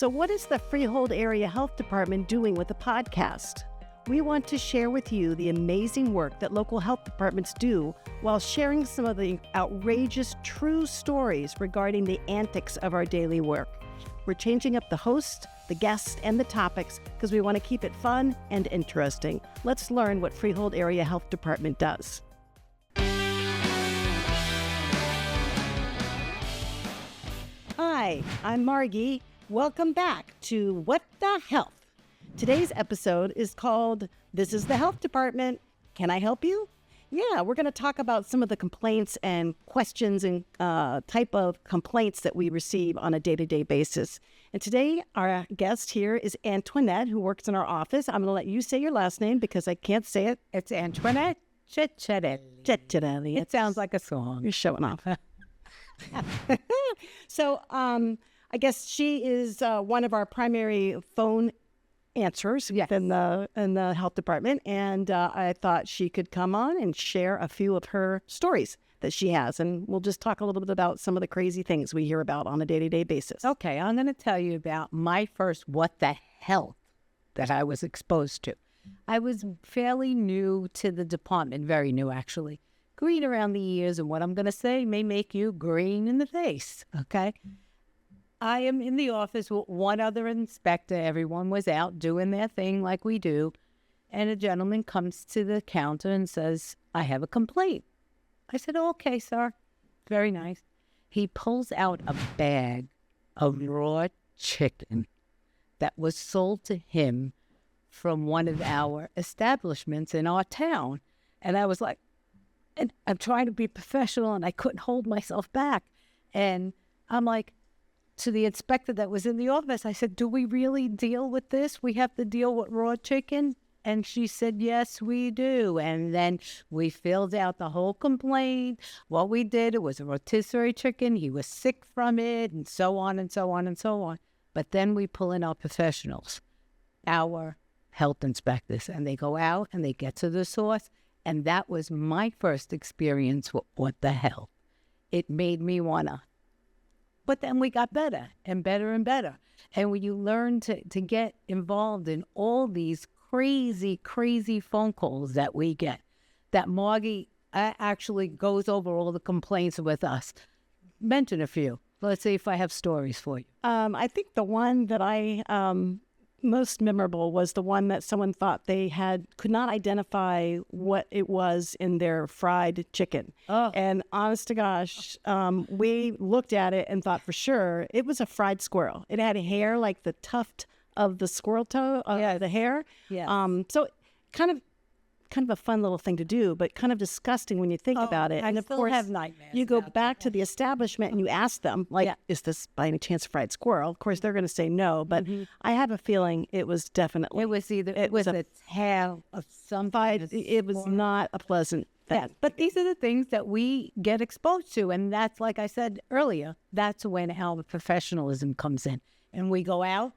So what is the Freehold Area Health Department doing with the podcast? We want to share with you the amazing work that local health departments do while sharing some of the outrageous true stories regarding the antics of our daily work. We're changing up the host, the guests, and the topics because we want to keep it fun and interesting. Let's learn what Freehold Area Health Department does. Hi, I'm Margy. Welcome back to What the Health. Today's episode is called This is the Health Department. Can I help you? Yeah, we're going to talk about some of the complaints and questions and type of complaints that we receive on a day-to-day basis. And today, our guest here is Antoinette, who works in our office. I'm going to let you say your last name because I can't say it. It's Antoinette Ceciarelli. Ceciarelli. It sounds like a song. You're showing off. So, I guess she is one of our primary phone answers in the health department, and I thought she could come on and share a few of her stories that she has, and we'll just talk a little bit about some of the crazy things we hear about on a day-to-day basis. Okay, I'm going to tell you about my first what the health that I was exposed to. I was fairly new to the department, very new actually. Green around the ears, and what I'm going to say may make you green in the face, okay? I am in the office with one other inspector. Everyone was out doing their thing like we do. And a gentleman comes to the counter and says, I have a complaint. I said, okay, sir. Very nice. He pulls out a bag of raw chicken that was sold to him from one of our establishments in our town. And I was like, and I'm trying to be professional and I couldn't hold myself back. And I'm like, to the inspector that was in the office, I said, do we really deal with this? We have to deal with raw chicken? And she said, yes, we do. And then we filled out the whole complaint. What we did, it was a rotisserie chicken. He was sick from it, and so on and so on and so on. But then we pull in our professionals, our health inspectors, and they go out and they get to the source. And that was my first experience with what the hell. It made me want to. But then we got better and better and better. And when you learn to get involved in all these crazy, crazy phone calls that we get, that Margy actually goes over all the complaints with us. Mention a few. Let's see if I have stories for you. I think the one that I most memorable was the one that someone thought they could not identify what it was in their fried chicken. Oh. And honest to gosh, we looked at it and thought for sure it was a fried squirrel. It had hair like the tuft of the squirrel toe, the hair. Yeah. So kind of a fun little thing to do, but kind of disgusting when you think about it. I and of still course, have nightmares. you go back to the establishment and you ask them, is this by any chance fried squirrel? Of course, they're going to say no, but I have a feeling it was definitely. It was either it was a tail of some It was not a pleasant thing. Yeah, but these are the things that we get exposed to, and that's, like I said earlier, that's when our professionalism comes in, and we go out.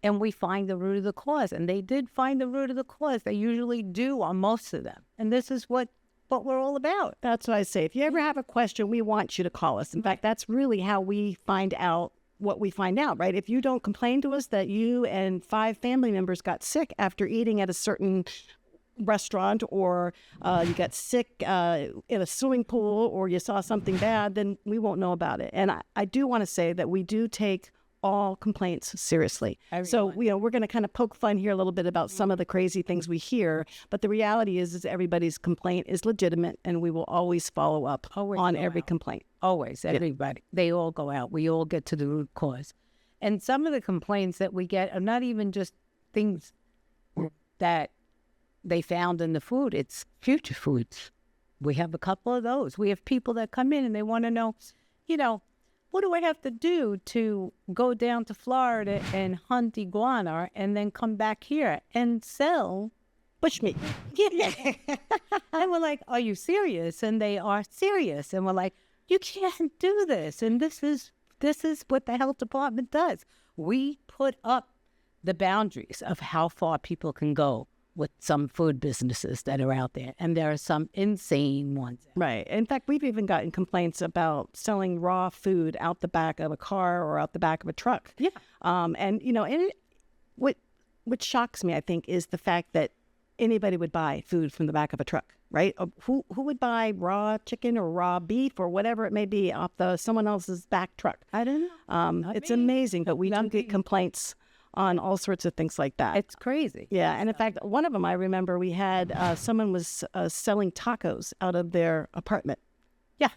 And we find the root of the cause. And they did find the root of the cause. They usually do on most of them. And this is what we're all about. That's what I say. If you ever have a question, we want you to call us. In fact, that's really how we find out what we find out, right? If you don't complain to us that you and 5 family members got sick after eating at a certain restaurant, or you got sick in a swimming pool, or you saw something bad, then we won't know about it. And I do want to say that we do take all complaints seriously. Everyone. So, we're going to kind of poke fun here a little bit about some of the crazy things we hear, but the reality is everybody's complaint is legitimate, and we will always follow up on every complaint. Always, everybody. They all go out. We all get to the root cause. And some of the complaints that we get are not even just things that they found in the food. It's future foods. We have a couple of those. We have people that come in and they want to know, what do I have to do to go down to Florida and hunt iguana and then come back here and sell bushmeat? Yeah. And we're like, are you serious? And they are serious. And we're like, you can't do this. And this is what the health department does. We put up the boundaries of how far people can go with some food businesses that are out there, and there are some insane ones. Right. In fact, we've even gotten complaints about selling raw food out the back of a car or out the back of a truck. Yeah. And what shocks me, I think, is the fact that anybody would buy food from the back of a truck, right? Who would buy raw chicken or raw beef or whatever it may be off someone else's back truck? I don't know. It's amazing, but we do get complaints on all sorts of things like that. It's crazy. Yeah, and in fact, one of them I remember we had someone was selling tacos out of their apartment. Yeah.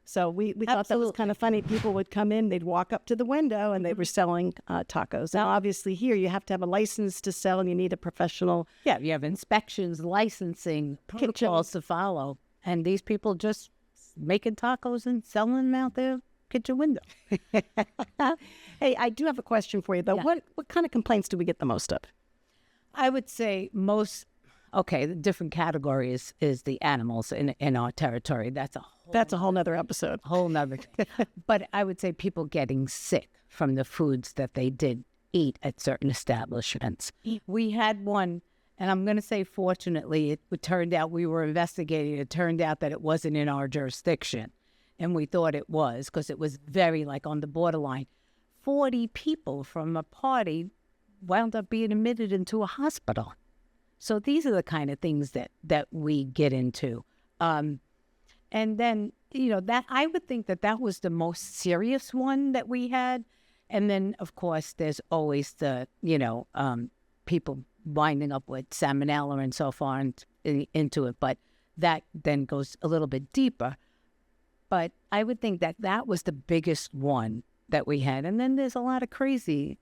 So we thought that was kind of funny. People would come in, they'd walk up to the window, and they were selling tacos. Now, obviously, here you have to have a license to sell, and you need a professional. Yeah, you have inspections, licensing, protocols to follow, and these people just making tacos and selling them out there. Kitchen window. Hey, I do have a question for you, though. Yeah. What kind of complaints do we get the most of? I would say the different category is the animals in our territory. That's a whole nother episode. Whole nother thing. But I would say people getting sick from the foods that they did eat at certain establishments. We had one, and I'm going to say fortunately, it turned out we were investigating. It turned out that it wasn't in our jurisdiction. And we thought it was because it was very on the borderline. 40 people from a party wound up being admitted into a hospital. So these are the kind of things that we get into. And then, that I would think that was the most serious one that we had. And then, of course, there's always the, people winding up with salmonella and so far into it. But that then goes a little bit deeper. But I would think that was the biggest one that we had. And then there's a lot of crazy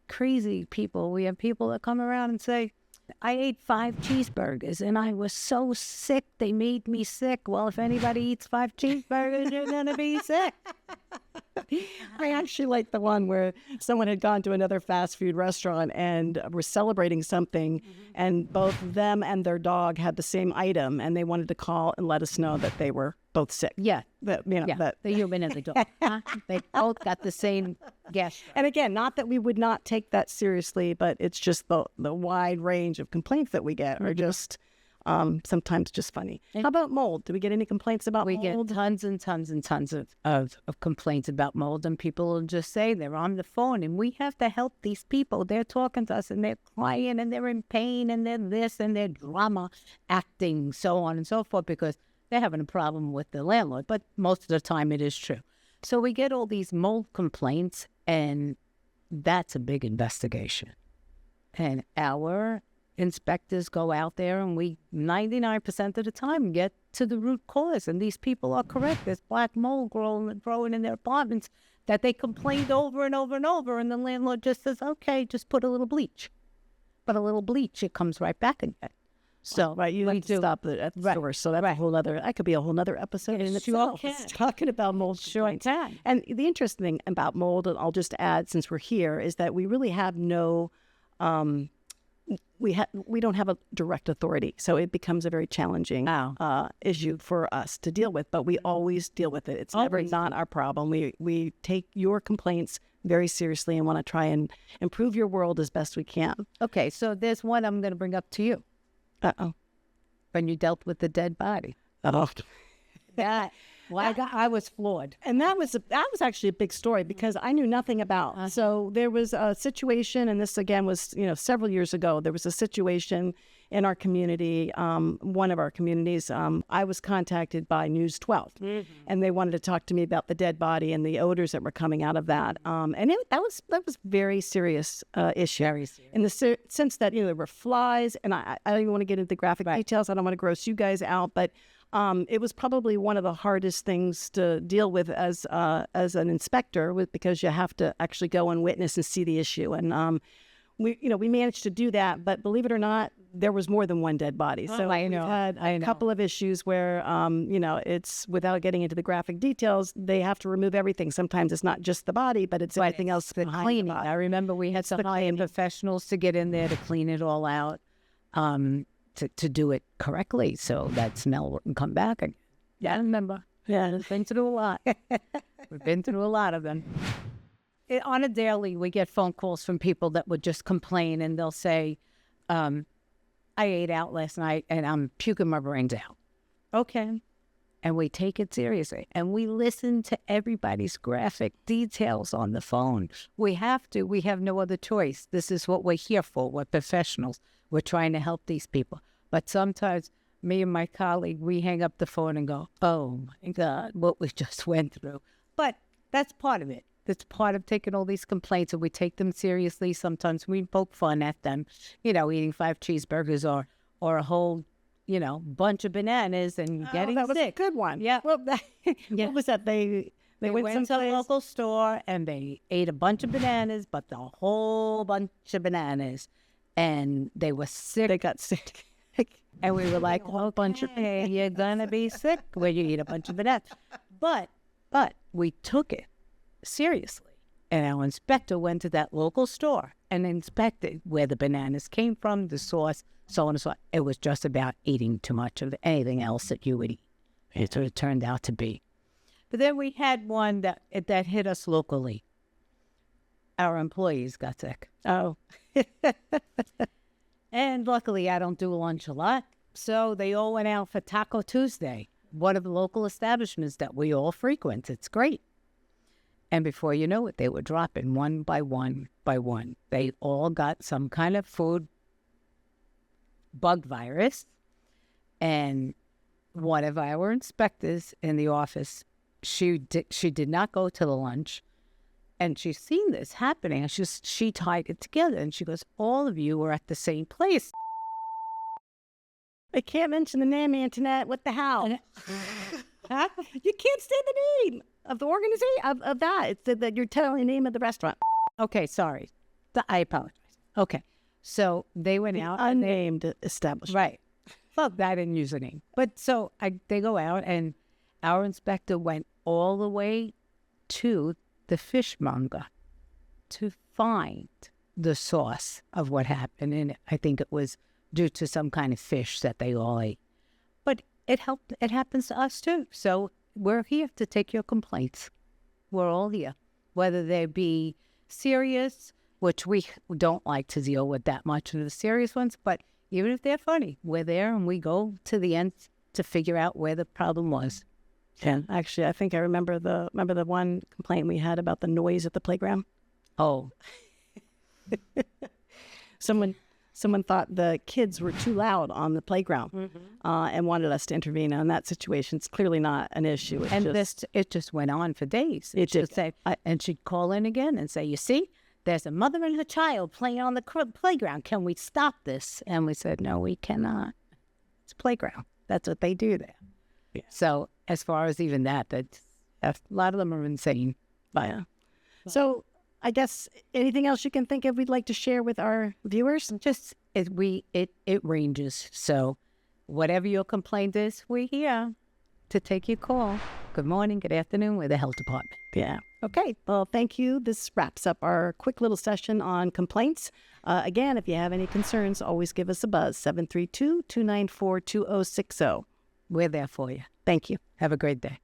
people. We have people that come around and say, I ate 5 cheeseburgers and I was so sick, they made me sick. Well, if anybody eats 5 cheeseburgers, you're going to be sick. I actually like the one where someone had gone to another fast food restaurant and were celebrating something, and both them and their dog had the same item, and they wanted to call and let us know that they were both sick. Yeah. The human and the dog. They both got the same gas. And again, not that we would not take that seriously, but it's just the wide range of complaints that we get are just sometimes just funny. How about mold? Do we get any complaints about mold? We get tons and tons and tons of complaints about mold, and people will just say they're on the phone, and we have to help these people. They're talking to us, and they're crying, and they're in pain, and they're this, and they're drama acting, so on and so forth, because they're having a problem with the landlord. But most of the time it is true. So we get all these mold complaints, and that's a big investigation. And our inspectors go out there, and we 99% of the time get to the root cause. And these people are correct. There's black mold growing in their apartments that they complained over and over and over. And the landlord just says, okay, just put a little bleach. But a little bleach, it comes right back again. So right, you have to stop it at the source. So that's a whole other. That could be a whole other episode in itself. Talking about mold. Sure can. And the interesting thing about mold, and I'll just add since we're here, is that we really have no. We don't have a direct authority, so it becomes a very challenging issue for us to deal with. But we always deal with it. It's never not our problem. We take your complaints very seriously and want to try and improve your world as best we can. Okay, so there's one I'm going to bring up to you. When you dealt with the dead body. Yeah. Well, I was floored. And that was actually a big story because I knew nothing about. So there was a situation, and this again was, several years ago, there was a situation in our community, one of our communities. I was contacted by News 12, and they wanted to talk to me about the dead body and the odors that were coming out of that. And that was very serious issue. Very serious. In the sense that, there were flies, and I don't even want to get into the graphic details. I don't want to gross you guys out, but it was probably one of the hardest things to deal with as an inspector, because you have to actually go and witness and see the issue. And we managed to do that, but believe it or not, there was more than one dead body. So we've had a couple of issues where, it's without getting into the graphic details, they have to remove everything. Sometimes it's not just the body, but it's everything else. The cleaning. I remember we had some high-end professionals to get in there to clean it all out. To do it correctly so that smell wouldn't come back again. Yeah, I remember. Yeah, we've been through a lot. We've been through a lot of them. On a daily, we get phone calls from people that would just complain, and they'll say, I ate out last night and I'm puking my brains out. Okay. And we take it seriously. And we listen to everybody's graphic details on the phone. We have to. We have no other choice. This is what we're here for. We're professionals. We're trying to help these people. But sometimes me and my colleague, we hang up the phone and go, oh, my God, what we just went through. But that's part of it. That's part of taking all these complaints, and we take them seriously. Sometimes we poke fun at them, eating 5 cheeseburgers or a whole, bunch of bananas and getting that was sick. a good one. Yeah. Well, what was that? They went to a someplace. local store and they ate a bunch of bananas, but the whole bunch of bananas, and they were sick. They got sick. And we were like, okay, you're gonna be sick when you eat a bunch of bananas. But we took it seriously. And our inspector went to that local store and inspected where the bananas came from, the source, so on and so on. It was just about eating too much of anything else that you would eat. It's what it turned out to be. But then we had one that hit us locally. Our employees got sick. Oh. And luckily, I don't do lunch a lot. So they all went out for Taco Tuesday, one of the local establishments that we all frequent. It's great. And before you know it, they were dropping one by one by one. They all got some kind of food bug virus. And one of our inspectors in the office, she did not go to the lunch. And she's seen this happening. And she tied it together. And she goes, all of you were at the same place. I can't mention the name, Antoinette. What the hell? Huh? You can't say the name of the organization of that. It's that you're telling the name of the restaurant. Okay, sorry. I apologize. Okay. So they went out. Unnamed establishment. Right. Well, I didn't use a name. But so they go out, and our inspector went all the way to the fishmonger to find the source of what happened. And I think it was due to some kind of fish that they all ate. But it happens to us too. So we're here to take your complaints. We're all here. Whether they be serious, which we don't like to deal with that much of the serious ones, but even if they're funny, we're there and we go to the end to figure out where the problem was. Yeah, actually, I think I remember the one complaint we had about the noise at the playground. Oh, someone thought the kids were too loud on the playground, and wanted us to intervene on that situation. It's clearly not an issue. It just went on for days. And she'd call in again and say, "You see, there's a mother and her child playing on the playground. Can we stop this?" And we said, "No, we cannot. It's a playground. That's what they do there." Yeah. So as far as even that, a lot of them are insane. Yeah. So I guess anything else you can think of we'd like to share with our viewers? Just it ranges. So whatever your complaint is, we're here to take your call. Good morning, good afternoon. We're the health department. Yeah. Okay. Well, thank you. This wraps up our quick little session on complaints. Again, if you have any concerns, always give us a buzz, 732-294-2060. We're there for you. Thank you. Have a great day.